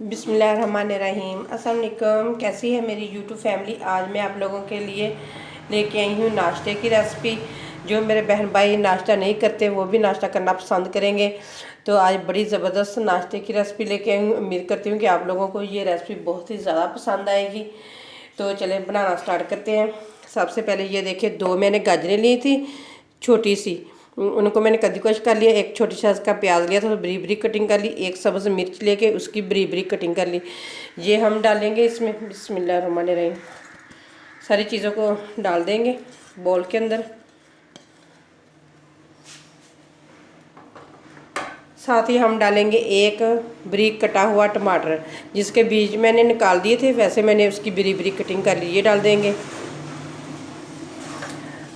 बिस्मिल्लाहिर्रहमानिर्रहीम। अस्सलाम वालेकुम। कैसी है मेरी यूट्यूब फैमिली। आज मैं आप लोगों के लिए लेके आई हूँ नाश्ते की रेसिपी। जो मेरे बहन भाई नाश्ता नहीं करते वो भी नाश्ता करना पसंद करेंगे, तो आज बड़ी ज़बरदस्त नाश्ते की रेसिपी लेके आई हूँ। उम्मीद करती हूँ कि आप लोगों को ये रेसिपी बहुत ही ज़्यादा पसंद आएगी। तो चलें बनाना स्टार्ट करते हैं। सबसे पहले ये देखिए, 2 मैंने गाजरें ली थी छोटी सी, उनको मैंने कद्दूकश कर लिया। एक छोटी साइज़ का प्याज लिया था तो बरीक बरीक कटिंग कर ली। एक सब्ज़ मिर्च लेके उसकी बरीक बरीक कटिंग कर ली। ये हम डालेंगे इसमें। बिस्मिल्लाहिर्रहमानिर्रहीम। सारी चीज़ों को डाल देंगे बोल के अंदर। साथ ही हम डालेंगे एक बरीक कटा हुआ टमाटर, जिसके बीज मैंने निकाल दिए थे, वैसे मैंने उसकी बरीक बरीक कटिंग कर ली। ये डाल देंगे।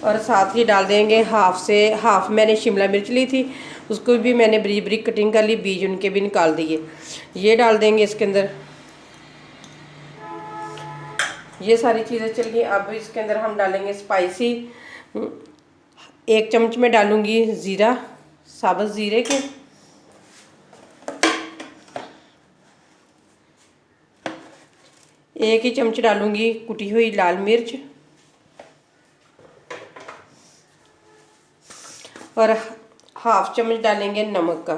और साथ ही डाल देंगे हाफ मैंने शिमला मिर्च ली थी, उसको भी मैंने बरीक बरीक कटिंग कर ली, बीज उनके भी निकाल दिए। ये डाल देंगे इसके अंदर। ये सारी चीज़ें चल गई। अब इसके अंदर हम डालेंगे स्पाइसी। 1 चम्मच में डालूंगी ज़ीरा, साबुत ज़ीरे के। 1 ही चम्मच डालूंगी कुटी हुई लाल मिर्च। और हाफ चम्मच डालेंगे नमक का।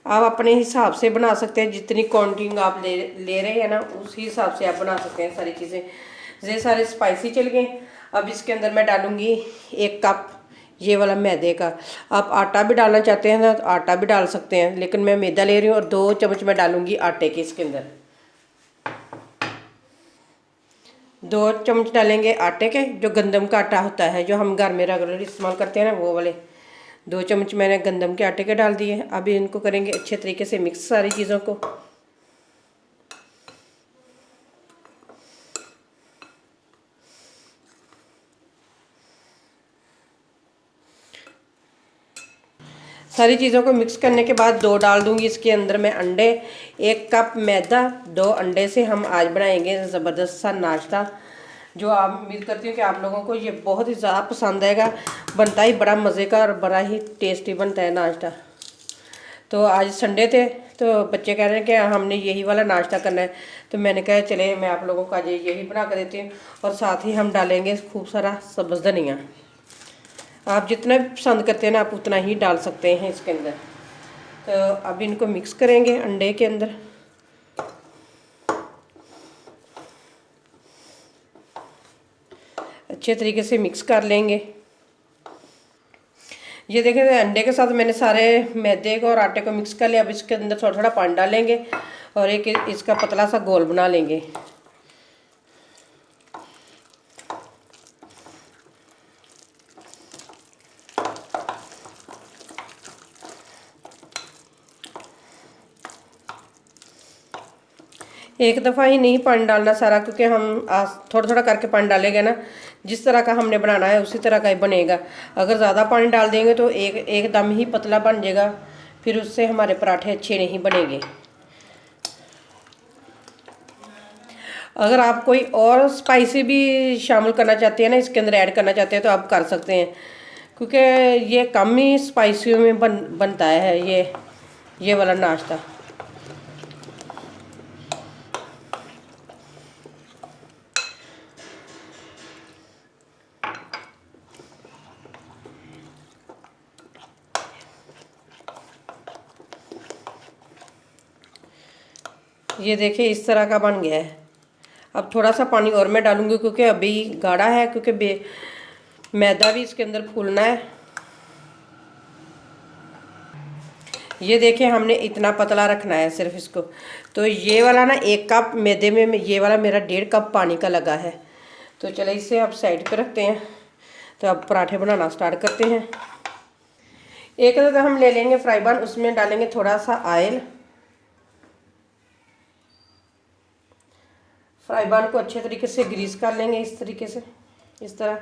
आप अपने हिसाब से बना सकते हैं, जितनी क्वांटिटी आप ले रहे हैं ना, उसी हिसाब से आप बना सकते हैं सारी चीज़ें। ये सारे स्पाइसी चल गए। अब इसके अंदर मैं डालूंगी 1 कप ये वाला मैदे का। आप आटा भी डालना चाहते हैं ना तो आटा भी डाल सकते हैं, लेकिन मैं मैदा ले रही हूँ। और 2 चम्मच मैं डालूंगी आटे के इसके अंदर। 2 चम्मच डालेंगे आटे के, जो गंदम का आटा होता है, जो हम घर में रेगुलर इस्तेमाल करते हैं ना, वो वाले। 2 चम्मच मैंने गंदम के आटे के डाल दिए। अब इनको करेंगे अच्छे तरीके से मिक्स सारी चीज़ों को। सारी चीज़ों को मिक्स करने के बाद 2 डाल दूंगी इसके अंदर मैं अंडे। 1 कप मैदा, 2 अंडे से हम आज बनाएंगे ज़बरदस्त सा नाश्ता, जो आप उम्मीद करती हूँ कि आप लोगों को ये बहुत ही ज़्यादा पसंद आएगा। बनता ही बड़ा मज़े का और बड़ा ही टेस्टी बनता है नाश्ता। तो आज संडे थे तो बच्चे कह रहे हैं कि हमने यही वाला नाश्ता करना है, तो मैंने कहा चले मैं आप लोगों को आज यही बना कर देती हूँ। और साथ ही हम डालेंगे खूब सारा सब्ज़ धनिया। आप जितना भी पसंद करते हैं ना, आप उतना ही डाल सकते हैं इसके अंदर। तो अब इनको मिक्स करेंगे अंडे के अंदर। अच्छे तरीके से मिक्स कर लेंगे। ये देखें, अंडे के साथ मैंने सारे मैदे को और आटे को मिक्स कर लिया। अब इसके अंदर थोड़ा थोड़ा पानी डालेंगे और एक इसका पतला सा गोल बना लेंगे। एक दफ़ा ही नहीं पानी डालना सारा, क्योंकि हम थोड़ा थोड़ा करके पानी डालेंगे ना, जिस तरह का हमने बनाना है उसी तरह का ही बनेगा। अगर ज़्यादा पानी डाल देंगे तो एकदम ही पतला बन जाएगा, फिर उससे हमारे पराठे अच्छे नहीं बनेंगे। अगर आप कोई और स्पाइसी भी शामिल करना चाहते हैं ना, इसके अंदर ऐड करना चाहते हैं, तो आप कर सकते हैं, क्योंकि ये कम ही स्पाइसी में बनता है ये वाला नाश्ता। ये देखिए इस तरह का बन गया है। अब थोड़ा सा पानी और मैं डालूंगी, क्योंकि अभी गाढ़ा है, क्योंकि मैदा भी इसके अंदर फूलना है। ये देखिए हमने इतना पतला रखना है सिर्फ इसको। तो ये वाला ना 1 कप मैदे में ये वाला मेरा 1.5 कप पानी का लगा है। तो चले इसे अब साइड पे रखते हैं। तो अब पराठे बनाना स्टार्ट करते हैं। एक तो हम ले लेंगे फ्राई पैन, उसमें डालेंगे थोड़ा सा ऑयल। फ्राई पैन को अच्छे तरीके से ग्रीस कर लेंगे इस तरीके से, इस तरह।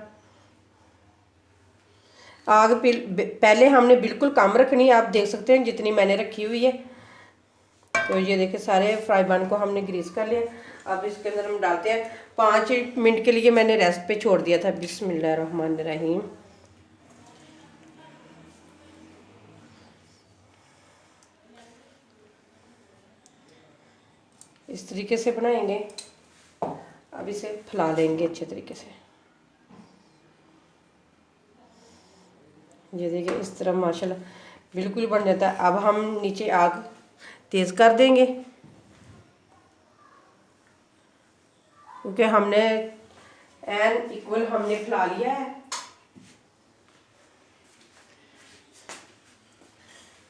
आग पहले हमने बिल्कुल कम रखनी है, आप देख सकते हैं जितनी मैंने रखी हुई है। तो ये देखिए सारे फ्राई पैन को हमने ग्रीस कर लिया। अब इसके अंदर हम डालते हैं। 5 मिनट के लिए मैंने रेस्ट पे छोड़ दिया था। बिस्मिल्लाहिर्रहमानिर्रहीम। इस तरीके से बनाएंगे। अब इसे फैला लेंगे अच्छे तरीके से। ये देखिए इस तरह माशाल्लाह बिल्कुल बन जाता है। अब हम नीचे आग तेज़ कर देंगे, क्योंकि हमने एन इक्वल हमने फैला लिया है।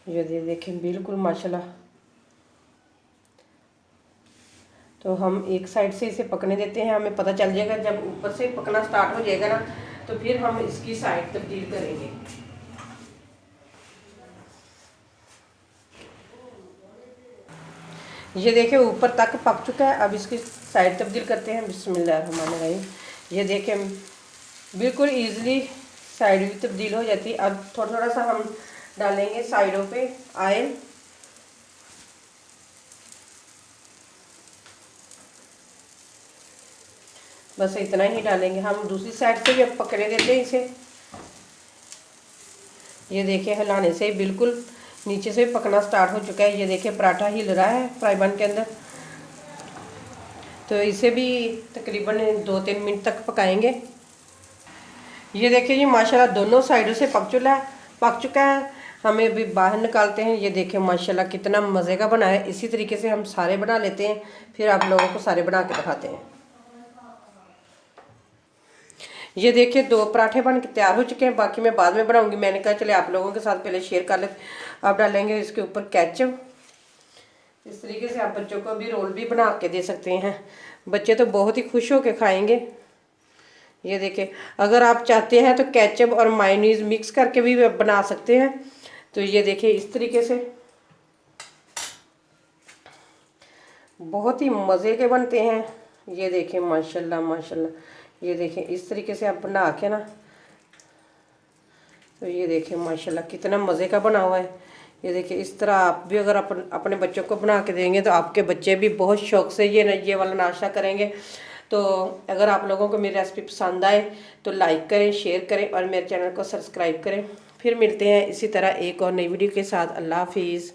ये देखें बिल्कुल माशाल्लाह। तो हम एक साइड से इसे पकने देते हैं, हमें पता चल जाएगा जब ऊपर से पकना स्टार्ट हो जाएगा ना, तो फिर हम इसकी साइड तब्दील करेंगे। ये देखिए ऊपर तक पक चुका है। अब इसकी साइड तब्दील करते हैं। बिस्मिल्लाहिर्रहमानिर्रहीम। ये देखें बिल्कुल ईज़िली साइड भी तब्दील हो जाती है। अब थोड़ा थोड़ा सा हम डालेंगे साइडों पे ऑयल। बस इतना ही डालेंगे। हम दूसरी साइड से भी अब पकड़े देते हैं इसे। ये देखिए हिलाने से बिल्कुल नीचे से पकना स्टार्ट हो चुका है। ये देखिए पराठा हिल रहा है फ्राई पैन के अंदर। तो इसे भी तकरीबन 2-3 मिनट तक पकाएंगे। ये देखिए जी माशाल्लाह दोनों साइडों से पक चुका है। हमें अभी बाहर निकालते हैं। ये देखिए माशाल्लाह कितना मज़े का बना है। इसी तरीके से हम सारे बना लेते हैं, फिर आप लोगों को सारे बना के दिखाते हैं। ये देखिए 2 पराठे बन के तैयार हो चुके हैं, बाकी मैं बाद में बनाऊंगी। मैंने कहा चले आप लोगों के साथ पहले शेयर कर लेते। अब डालेंगे इसके ऊपर केचप। इस तरीके से आप बच्चों को भी रोल भी बना के दे सकते हैं। बच्चे तो बहुत ही खुश होकर खाएंगे। ये देखिए अगर आप चाहते हैं तो केचप और मायोनीज मिक्स करके भी बना सकते हैं। तो ये देखिए इस तरीके से बहुत ही मज़े के बनते हैं। ये देखिए माशाल्लाह माशाल्लाह। ये देखिए इस तरीके से आप बना के ना, तो ये देखिए माशाल्लाह कितना मज़े का बना हुआ है। ये देखिए इस तरह आप भी अगर अपने बच्चों को बना के देंगे तो आपके बच्चे भी बहुत शौक़ से ये वाला नाश्ता करेंगे। तो अगर आप लोगों को मेरी रेसिपी पसंद आए तो लाइक करें, शेयर करें और मेरे चैनल को सब्सक्राइब करें। फिर मिलते हैं इसी तरह एक और नई वीडियो के साथ। अल्लाह हाफिज़।